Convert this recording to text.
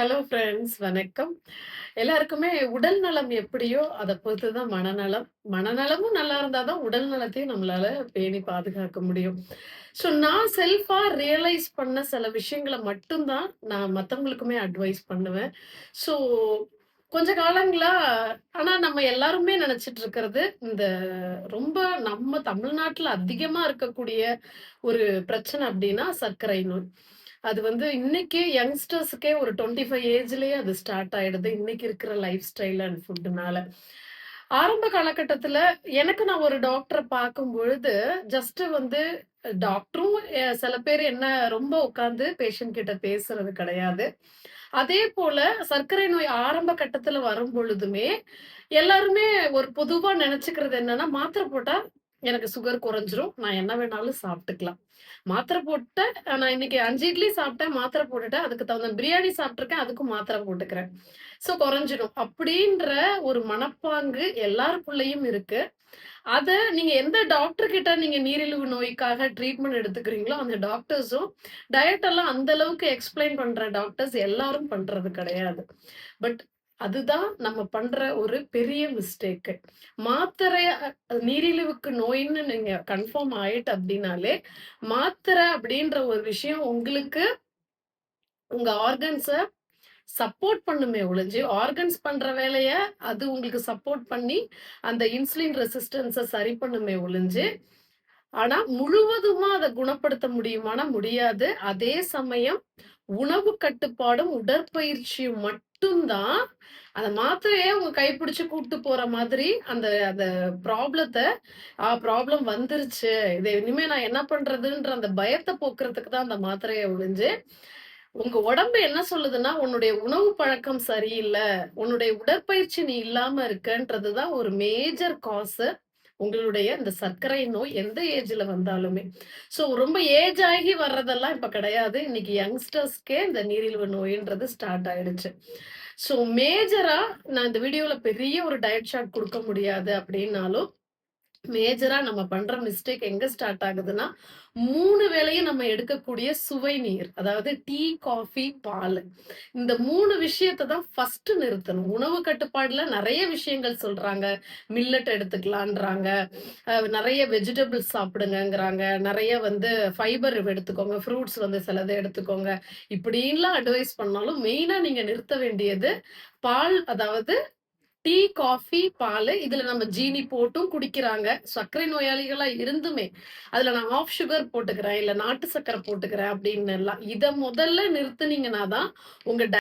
Hello friends, வணக்கம். எல்லாருக்குமே உடல் நலம் எப்படியோ அத பொறுத்து தான் மனநலம். மனநலமும் நல்லா இருந்தா தான் உடல் நலத்தையும் நம்மளால பேணி பாதுகாக்க முடியும். ஸோ நான் செல்ஃபா ரியலைஸ் பண்ண சில விஷயங்கள மட்டும் தான் நான் மத்தவங்களுக்குமே அட்வைஸ் பண்ணுவேன். ஸோ கொஞ்ச காலங்களா ஆனா நம்ம எல்லாருமே நெனச்சிட்டு இருக்கிறது, இந்த ரொம்ப நம்ம தமிழ்நாட்டுல அதிகமா இருக்கக்கூடிய ஒரு பிரச்சனை அப்டின்னா சர்க்கரை நோய். அது வந்து இன்னைக்கு யங்ஸ்டர்ஸ்க்கே ஒரு 25 ஏஜ்லயே அது ஸ்டார்ட் ஆயிடுது. இன்னைக்கு இருக்கிற லைஃப் ஸ்டைல் அண்ட் ஃபுட்னால. ஆரம்ப காலகட்டத்துல எனக்கு நான் ஒரு டாக்டர பார்க்கும்பொழுது, ஜஸ்ட் வந்து டாக்டரும் சில பேர் என்ன ரொம்ப உட்கார்ந்து பேஷண்ட் கிட்ட பேசுறது கிடையாது. அதே போல சர்க்கரை நோய் ஆரம்ப கட்டத்துல வரும்பொழுதுமே, எல்லாருமே ஒரு பொதுவா நெனச்சுக்கிறது என்னன்னா, மாத்திரை போட்டா எனக்கு சுகர் குறைஞ்சிரும். நான் என்ன வேணாலும் சாப்பிட்டுக்கலாம். மாத்திரை போட்டேன். நான் இன்னைக்கு 5 இட்லி சாப்பிட்டேன், மாத்திரை போட்டுட்டேன். அதுக்கு தகுந்த பிரியாணி சாப்பிட்டுருக்கேன், அதுக்கும் மாத்திரை போட்டுக்கிறேன். ஸோ குறைஞ்சிடும். அப்படின்ற ஒரு மனப்பாங்கு எல்லாருக்குள்ளயும் இருக்கு. அத நீங்க எந்த டாக்டர் கிட்ட நீங்க நீரிழிவு நோய்க்காக ட்ரீட்மெண்ட் எடுத்துக்கிறீங்களோ, அந்த டாக்டர்ஸும் டயட் எல்லாம் அந்த அளவுக்கு எக்ஸ்ப்ளைன் பண்ற டாக்டர்ஸ் எல்லாரும் பண்றது கிடையாது. பட் அதுதான் நம்ம பண்ற ஒரு பெரிய மிஸ்டேக்கு. மாத்திரை நீரிழிவுக்கு நோயின்னு நீங்க கன்ஃபார்ம் ஆயிட்டு அப்டின்னாலே, மாத்திரை அப்டின்ற ஒரு விஷயம் உங்களுக்கு உங்க ஆர்கன்ஸ சப்போர்ட் பண்ணுமே ஒழிஞ்சு, ஆர்கன்ஸ் பண்ற வேலைய அது உங்களுக்கு சப்போர்ட் பண்ணி, அந்த இன்சுலின் ரெசிஸ்டன்ஸ சரி பண்ணுமே ஒழிஞ்சு, ஆனா முழுவதுமா அத குணப்படுத்த முடியுமானா முடியாது. அதே சமயம் உணவு கட்டுப்பாடும், உடற்பயிற்சியும் மட்டும் தான் அந்த மாத்திரைய உங்க கைப்பிடிச்சு கூட்டு போற மாதிரி அந்த அந்த ப்ராப்ளத்த ப்ராப்ளம் வந்துருச்சு. இத இனிமே நான் என்ன பண்றதுன்ற அந்த பயத்த போக்குறதுக்கு தான் அந்த மாத்திரைய ஒழிஞ்சு, உங்க உடம்பு என்ன சொல்லுதுன்னா, உன்னுடைய உணவு பழக்கம் சரியில்ல. உன்னுடைய உடற்பயிற்சி நீ இல்லாம இருக்கன்றது தான் ஒரு மேஜர் காஸ் உங்களுடைய இந்த சர்க்கரை நோய் எந்த ஏஜ்ல வந்தாலுமே. ஸோ ரொம்ப ஏஜ் ஆகி வர்றதெல்லாம் இப்ப கிடையாது. இன்னைக்கு யங்ஸ்டர்ஸ்க்கே இந்த நீரிழிவு நோயின்றது ஸ்டார்ட் ஆயிடுச்சு. ஸோ மேஜரா நான் இந்த வீடியோல பெரிய ஒரு டயட் சார்ட் குடுக்க முடியாது அப்படின்னாலும், மேஜரா நம்ம பண்ற மிஸ்டேக் எங்க ஸ்டார்ட் ஆகுதுன்னா, 3 வேளையும் நம்ம எடுக்கக்கூடிய சுவை நீர். அதாவது டீ, காஃபி, பாலு. இந்த 3 விஷயத்த தான் ஃபர்ஸ்ட் நிறுத்தணும். உணவு கட்டுப்பாடுல நெறைய விஷயங்கள் சொல்றாங்க. மில்லட் எடுத்துக்கலான்றாங்க. நெறைய வெஜிடபிள்ஸ் சாப்பிடுங்கங்கிறாங்க. நெறைய வந்து ஃபைபர் எடுத்துக்கோங்க. ஃப்ரூட்ஸ் வந்து சிலது எடுத்துக்கோங்க. இப்படின்லாம் அட்வைஸ் பண்ணாலும், மெயினா நீங்க நிறுத்த வேண்டியது பால் அதாவது டீ, காஃபி, பாலு. இதுல நம்ம ஜீனி போட்டும் குடிக்கிறாங்க. சர்க்கரை நோயாளிகளா இருந்துமே, அதுல நான் ஆஃப் சுகர் போட்டுக்கிறேன், இல்ல நாட்டு சர்க்கரை போட்டுக்கிறேன் அப்படின்னு எல்லாம். இத முதல்ல நிறுத்துனீங்கன்னா தான், உங்க